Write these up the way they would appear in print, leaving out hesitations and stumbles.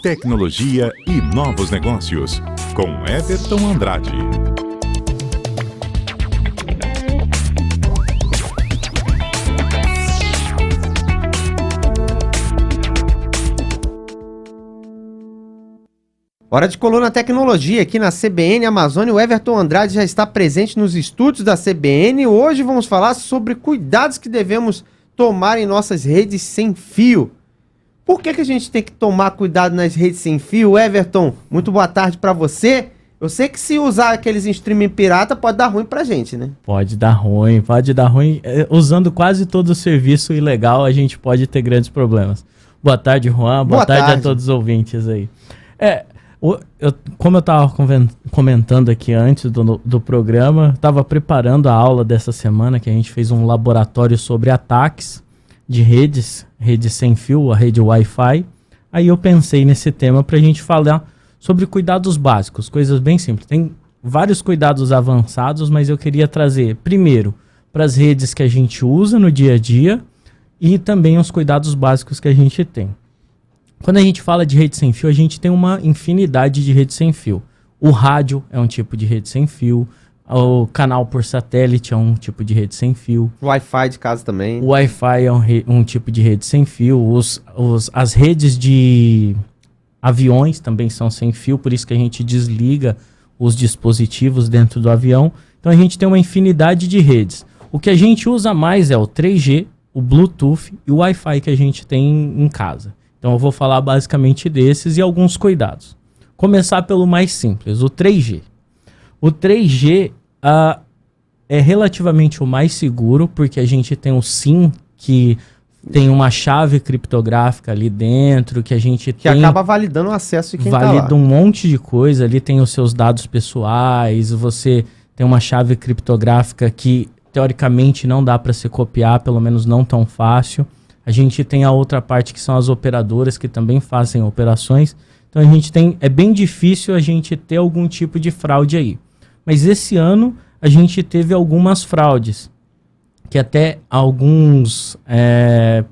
tecnologia e novos negócios, com Everton Andrade. Hora de Coluna Tecnologia aqui na CBN Amazônia. O Everton Andrade já está presente nos estúdios da CBN. Hoje vamos falar sobre cuidados que devemos tomar em nossas redes sem fio. Por que a gente tem que tomar cuidado nas redes sem fio? Everton, muito boa tarde para você. Eu sei que se usar aqueles streaming pirata pode dar ruim pra gente, né? Pode dar ruim. Usando quase todo o serviço ilegal, a gente pode ter grandes problemas. Boa tarde, Juan. Boa tarde a todos os ouvintes aí. Como eu estava comentando aqui antes do programa, estava preparando a aula dessa semana, que a gente fez um laboratório sobre ataques de redes sem fio, a rede Wi-Fi. Aí eu pensei nesse tema para a gente falar sobre cuidados básicos, coisas bem simples. Tem vários cuidados avançados, mas eu queria trazer, primeiro, para as redes que a gente usa no dia a dia e também os cuidados básicos que a gente tem. Quando a gente fala de rede sem fio, a gente tem uma infinidade de redes sem fio. O rádio é um tipo de rede sem fio. O canal por satélite é um tipo de rede sem fio. O Wi-Fi de casa também. O Wi-Fi é um tipo de rede sem fio. As redes de aviões também são sem fio, por isso que a gente desliga os dispositivos dentro do avião. Então a gente tem uma infinidade de redes. O que a gente usa mais é o 3G, o Bluetooth e o Wi-Fi que a gente tem em casa. Então eu vou falar basicamente desses e alguns cuidados. Começar pelo mais simples, o 3G. O 3G é relativamente o mais seguro, porque a gente tem o SIM, que tem uma chave criptográfica ali dentro, que a gente que acaba validando o acesso de quem tá lá. Valida um monte de coisa, ali tem os seus dados pessoais, você tem uma chave criptográfica que teoricamente não dá para se copiar, pelo menos não tão fácil. A gente tem a outra parte que são as operadoras que também fazem operações. Então a gente é bem difícil a gente ter algum tipo de fraude aí. Mas esse ano a gente teve algumas fraudes, que até alguns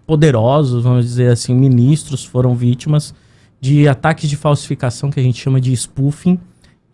poderosos, vamos dizer assim, ministros foram vítimas de ataques de falsificação que a gente chama de spoofing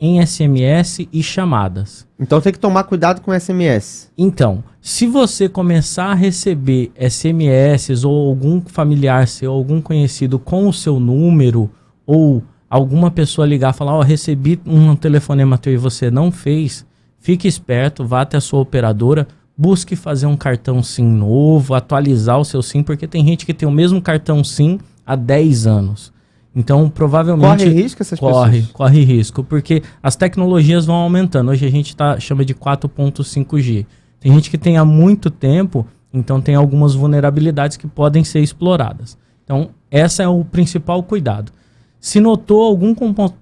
em SMS e chamadas. Então tem que tomar cuidado com SMS. Então, se você começar a receber SMS ou algum familiar seu, algum conhecido com o seu número, ou alguma pessoa ligar e falar, recebi um telefonema teu e você não fez, fique esperto, vá até a sua operadora, busque fazer um cartão SIM novo, atualizar o seu SIM, porque tem gente que tem o mesmo cartão SIM há 10 anos. Então, provavelmente... Corre risco essas pessoas? Corre risco, porque as tecnologias vão aumentando. Hoje a gente chama de 4.5G. Tem gente que tem há muito tempo, então tem algumas vulnerabilidades que podem ser exploradas. Então, esse é o principal cuidado. Se notou algum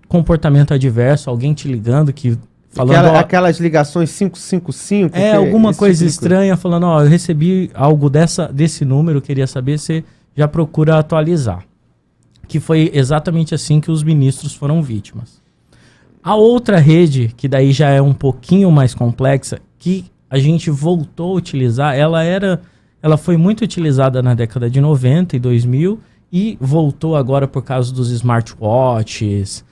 comportamento adverso, alguém te ligando, falando... Aquelas ligações 555... alguma coisa estranha, falando, eu recebi algo desse número, queria saber, você já procura atualizar. Que foi exatamente assim que os ministros foram vítimas. A outra rede, que daí já é um pouquinho mais complexa, que a gente voltou a utilizar, ela foi muito utilizada na década de 90 e 2000 e voltou agora por causa dos smartwatches,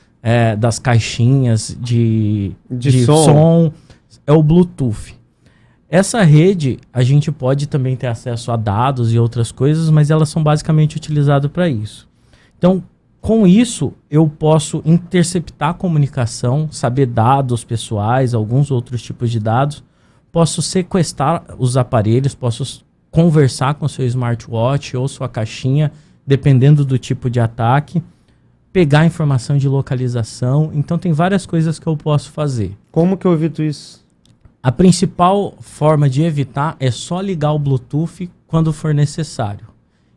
das caixinhas de som, é o Bluetooth. Essa rede, a gente pode também ter acesso a dados e outras coisas, mas elas são basicamente utilizadas para isso. Então, com isso, eu posso interceptar a comunicação, saber dados pessoais, alguns outros tipos de dados, posso sequestrar os aparelhos, posso conversar com o seu smartwatch ou sua caixinha, dependendo do tipo de ataque, pegar informação de localização. Então, tem várias coisas que eu posso fazer. Como que eu evito isso? A principal forma de evitar é só ligar o Bluetooth quando for necessário.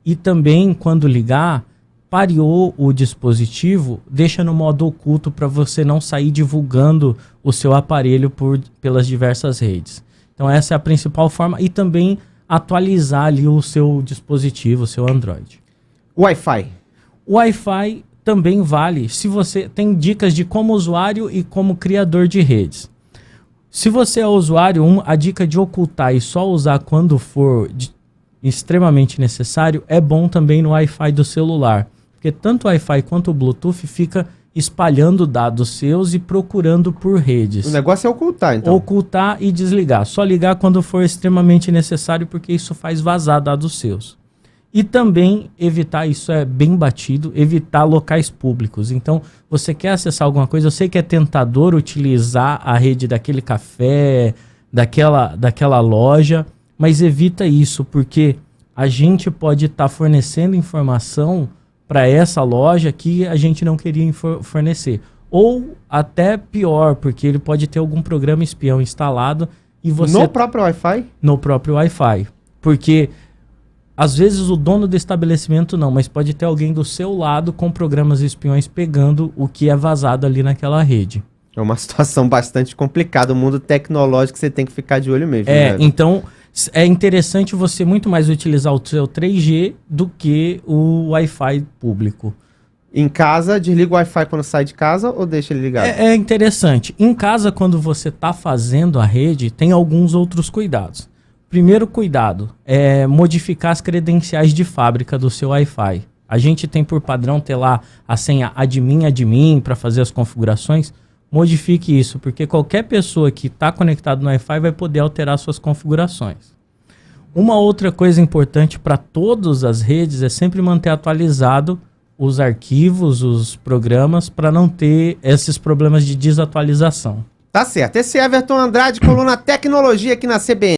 E também, quando ligar... pareou o dispositivo, deixa no modo oculto para você não sair divulgando o seu aparelho pelas diversas redes. Então essa é a principal forma e também atualizar ali o seu dispositivo, o seu Android. Wi-Fi. Wi-Fi também vale se você tem dicas de como usuário e como criador de redes. Se você é usuário, a dica de ocultar e só usar quando for extremamente necessário é bom também no Wi-Fi do celular. Porque Porque tanto o Wi-Fi quanto o Bluetooth fica espalhando dados seus e procurando por redes. O negócio é ocultar, então. Ocultar e desligar. Só ligar quando for extremamente necessário, porque isso faz vazar dados seus. E também evitar, isso é bem batido, evitar locais públicos. Então, você quer acessar alguma coisa, eu sei que é tentador utilizar a rede daquele café, daquela loja, mas evita isso, porque a gente pode estar fornecendo informação para essa loja que a gente não queria fornecer. Ou até pior, porque ele pode ter algum programa espião instalado e você... No próprio Wi-Fi? No próprio Wi-Fi. Porque às vezes o dono do estabelecimento não, mas pode ter alguém do seu lado com programas espiões pegando o que é vazado ali naquela rede. É uma situação bastante complicada. O mundo tecnológico você tem que ficar de olho mesmo. É, né? Então é interessante você muito mais utilizar o seu 3G do que o Wi-Fi público. Em casa, desliga o Wi-Fi quando sai de casa ou deixa ele ligado? É interessante. Em casa, quando você está fazendo a rede, tem alguns outros cuidados. Primeiro cuidado é modificar as credenciais de fábrica do seu Wi-Fi. A gente tem por padrão ter lá a senha admin para fazer as configurações. Modifique isso, porque qualquer pessoa que está conectada no Wi-Fi vai poder alterar suas configurações. Uma outra coisa importante para todas as redes é sempre manter atualizado os arquivos, os programas, para não ter esses problemas de desatualização. Tá certo. Esse é Everton Andrade, coluna Tecnologia aqui na CBN.